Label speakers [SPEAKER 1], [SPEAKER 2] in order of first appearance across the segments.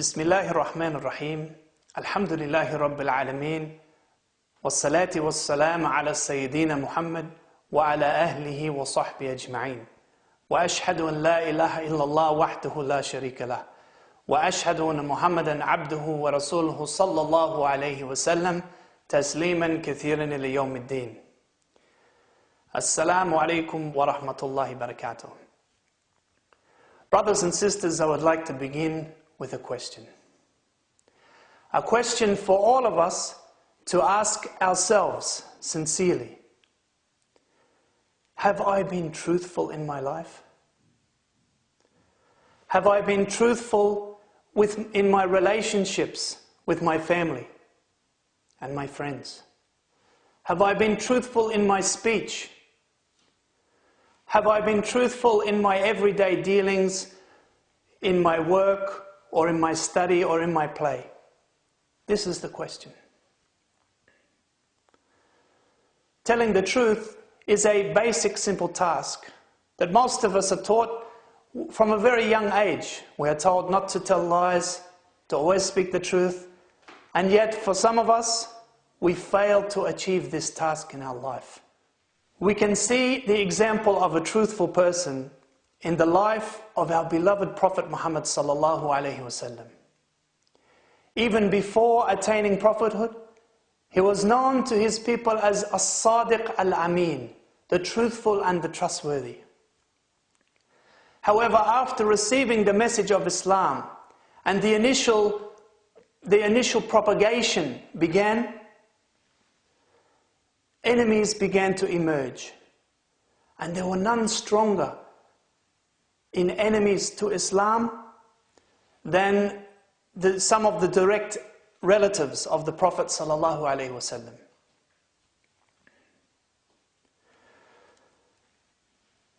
[SPEAKER 1] Bismillahir Rahmanir Rahim. Alhamdulillahi Rabbil Alameen. Wassalati wassalam ala Sayyidina Muhammad wa ala ahlihi wa sahbihi ajma'in. Wa ashhadu an la ilaha illallah wahdahu la sharika lah. Wa ashhadu anna Muhammadan abduhu wa rasuluhu sallallahu alayhi wa sallam tasliman kathiran ila yawmiddin. Assalamu alaikum wa rahmatullahi barakatuh. Brothers and sisters, I would like to begin with a question. A question for all of us to ask ourselves sincerely. Have I been truthful in my life? Have I been truthful in my relationships with my family and my friends? Have I been truthful in my speech? Have I been truthful in my everyday dealings, in my work, or in my study, or in my play? This is the question. Telling the truth is a basic, simple task that most of us are taught from a very young age. We are told not to tell lies, to always speak the truth, and yet for some of us, we fail to achieve this task in our life. We can see the example of a truthful person in the life of our beloved Prophet Muhammad sallallahu alaihi wasallam. Even before attaining prophethood, he was known to his people as as-sadiq al-amin, the truthful and the trustworthy. However, after receiving the message of Islam and the initial propagation began, enemies began to emerge, and there were none stronger in enemies to Islam than some of the direct relatives of the Prophet sallallahu alaihi wasallam.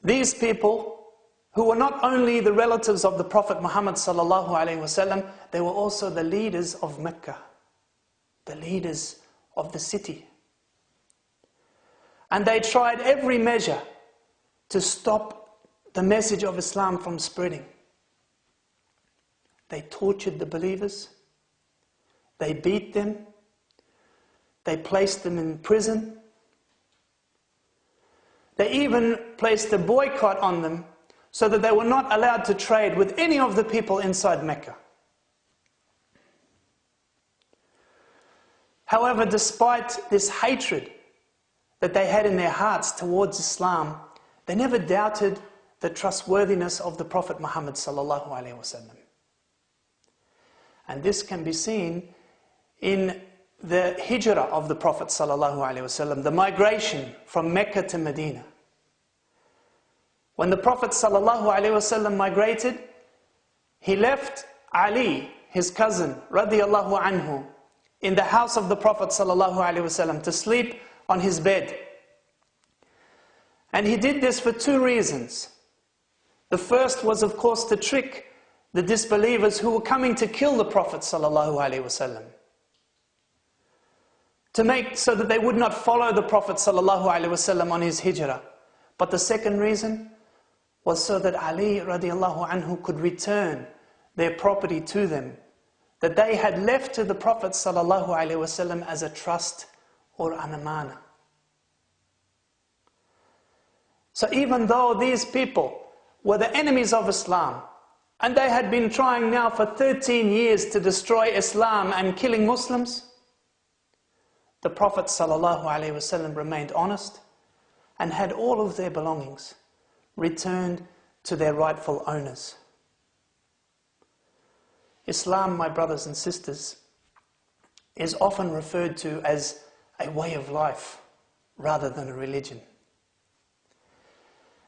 [SPEAKER 1] These people, who were not only the relatives of the Prophet Muhammad sallallahu alaihi wasallam, they were also the leaders of Mecca, the leaders of the city. And they tried every measure to stop the message of Islam from spreading. They tortured the believers, they beat them, they placed them in prison, they even placed a boycott on them so that they were not allowed to trade with any of the people inside Mecca. However, despite this hatred that they had in their hearts towards Islam, they never doubted the trustworthiness of the Prophet Muhammad sallallahu alaihi wasallam. And this can be seen in the hijrah of the Prophet sallallahu alaihi wasallam, the migration from Mecca to Medina. When the Prophet sallallahu alaihi wasallam migrated, he left Ali, his cousin, radiyallahu anhu, in the house of the Prophet sallallahu alaihi wasallam to sleep on his bed. And he did this for two reasons. The first was, of course, to trick the disbelievers who were coming to kill the Prophet sallallahu alaihi wasallam, to make so that they would not follow the Prophet sallallahu alaihi wasallam on his hijrah. But the second reason was so that Ali radiallahu anhu could return their property to them, that they had left to the Prophet sallallahu alaihi wasallam as a trust or an amana. So even though these people were the enemies of Islam, and they had been trying now for 13 years to destroy Islam and killing Muslims, the Prophet ﷺ remained honest and had all of their belongings returned to their rightful owners. Islam, my brothers and sisters, is often referred to as a way of life rather than a religion.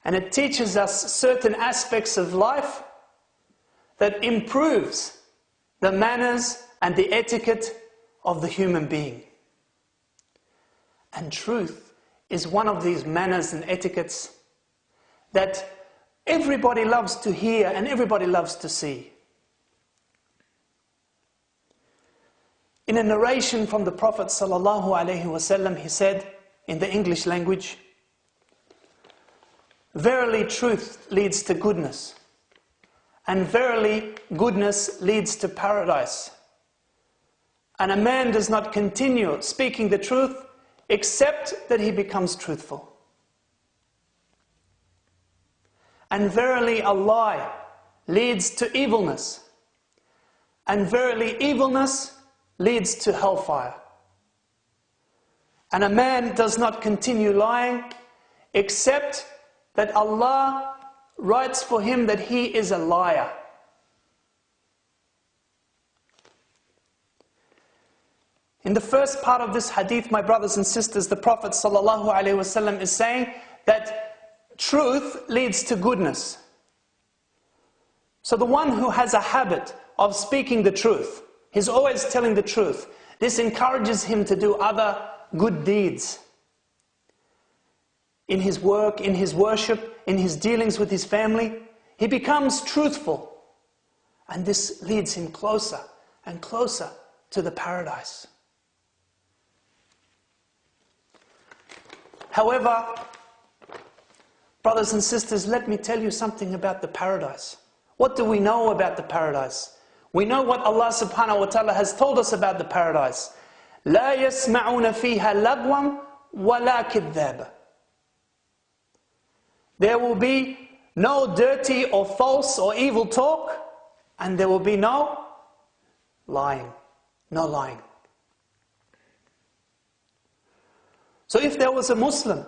[SPEAKER 1] And it teaches us certain aspects of life that improves the manners and the etiquette of the human being. And truth is one of these manners and etiquettes that everybody loves to hear and everybody loves to see. In a narration from the Prophet sallallahu alaihi wasallam, he said in the English language, "Verily truth leads to goodness, and verily goodness leads to paradise. And a man does not continue speaking the truth except that he becomes truthful. And verily a lie leads to evilness, and verily evilness leads to hellfire. And a man does not continue lying except that Allah writes for him that he is a liar. In the first part of this hadith, my brothers and sisters, the Prophet ﷺ is saying that truth leads to goodness. So the one who has a habit of speaking the truth, he's always telling the truth, this encourages him to do other good deeds. In his work, in his worship, in his dealings with his family, he becomes truthful. And this leads him closer and closer to the paradise. However, brothers and sisters, let me tell you something about the paradise. What do we know about the paradise? We know what Allah subhanahu wa ta'ala has told us about the paradise. لا يسمعون فيها لغوا ولا كذابا. There will be no dirty or false or evil talk, and there will be no lying. No lying. So if there was a Muslim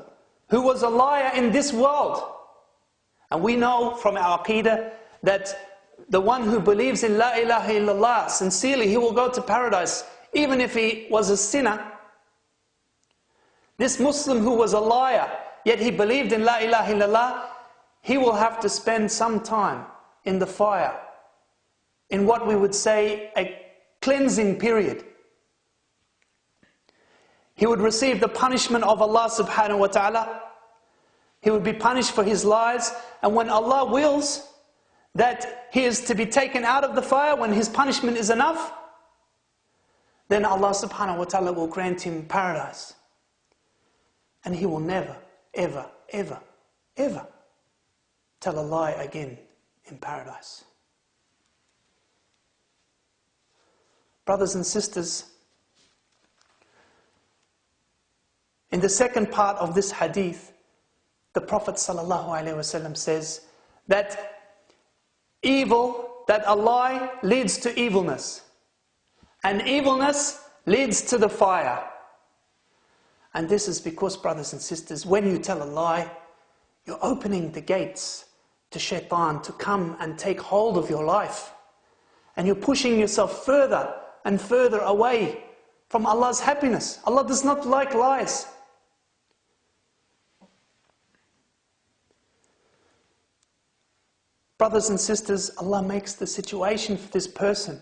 [SPEAKER 1] who was a liar in this world, and we know from our Aqidah that the one who believes in La ilaha illallah sincerely, he will go to paradise, even if he was a sinner. This Muslim who was a liar, yet he believed in La ilaha illallah, he will have to spend some time in the fire, in what we would say a cleansing period. He would receive the punishment of Allah subhanahu wa ta'ala. He would be punished for his lies. And when Allah wills that he is to be taken out of the fire, when his punishment is enough, then Allah subhanahu wa ta'ala will grant him paradise. And he will never, ever, ever, ever tell a lie again in paradise. Brothers and sisters, in the second part of this hadith, the Prophet ﷺ says that a lie leads to evilness, and evilness leads to the fire. And this is because, brothers and sisters, when you tell a lie, you're opening the gates to shaitan to come and take hold of your life. And you're pushing yourself further and further away from Allah's happiness. Allah does not like lies. Brothers and sisters, Allah makes the situation for this person,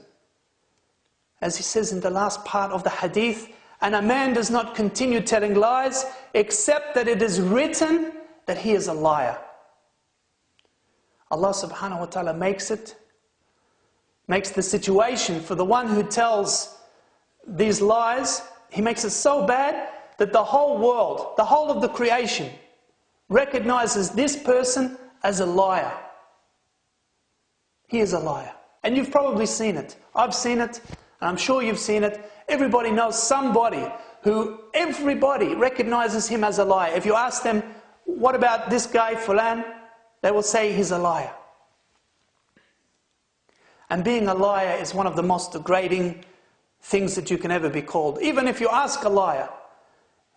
[SPEAKER 1] as He says in the last part of the hadith, and a man does not continue telling lies except that it is written that he is a liar. Allah subhanahu wa ta'ala makes the situation for the one who tells these lies, He makes it so bad that the whole world, the whole of the creation, recognizes this person as a liar. He is a liar. And you've probably seen it. I've seen it, and I'm sure you've seen it. Everybody knows somebody who everybody recognizes him as a liar. If you ask them, what about this guy, Fulan? They will say he's a liar. And being a liar is one of the most degrading things that you can ever be called. Even if you ask a liar,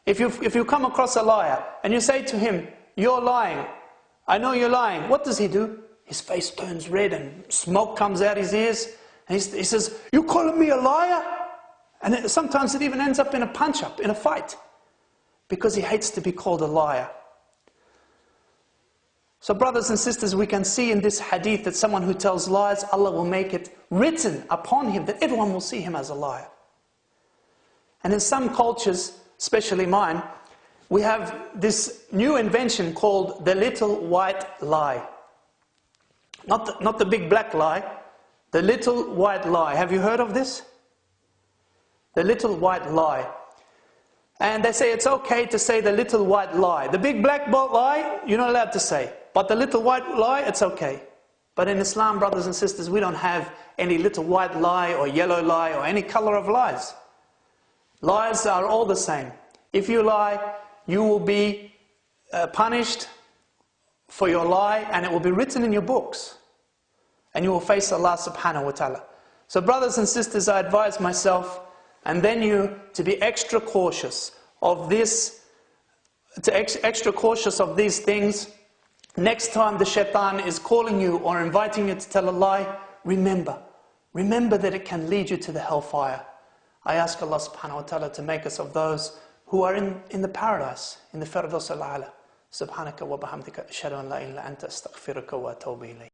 [SPEAKER 1] if you come across a liar and you say to him, you're lying, I know you're lying, what does he do? His face turns red and smoke comes out his ears. And he says, you calling me a liar? And sometimes it even ends up in a punch-up, in a fight, because he hates to be called a liar. So brothers and sisters, we can see in this hadith that someone who tells lies, Allah will make it written upon him that everyone will see him as a liar. And in some cultures, especially mine, we have this new invention called the little white lie. Not the big black lie, the little white lie. Have you heard of this? The little white lie. And they say it's okay to say the little white lie. The big black lie, you're not allowed to say. But the little white lie, it's okay. But in Islam, brothers and sisters, we don't have any little white lie or yellow lie or any color of lies. Lies are all the same. If you lie, you will be punished for your lie, and it will be written in your books. And you will face Allah subhanahu wa ta'ala. So brothers and sisters, I advise myself and then you to be extra cautious of this, extra cautious of these things. Next time the shaitan is calling you or inviting you to tell a lie, remember that it can lead you to the hellfire. I ask Allah subhanahu wa ta'ala to make us of those who are in the paradise, in the Firdaus al-A'la. Subhanaka wa bihamdika ashhadu an la ilaha illa anta astaghfiruka wa atubu ilayk.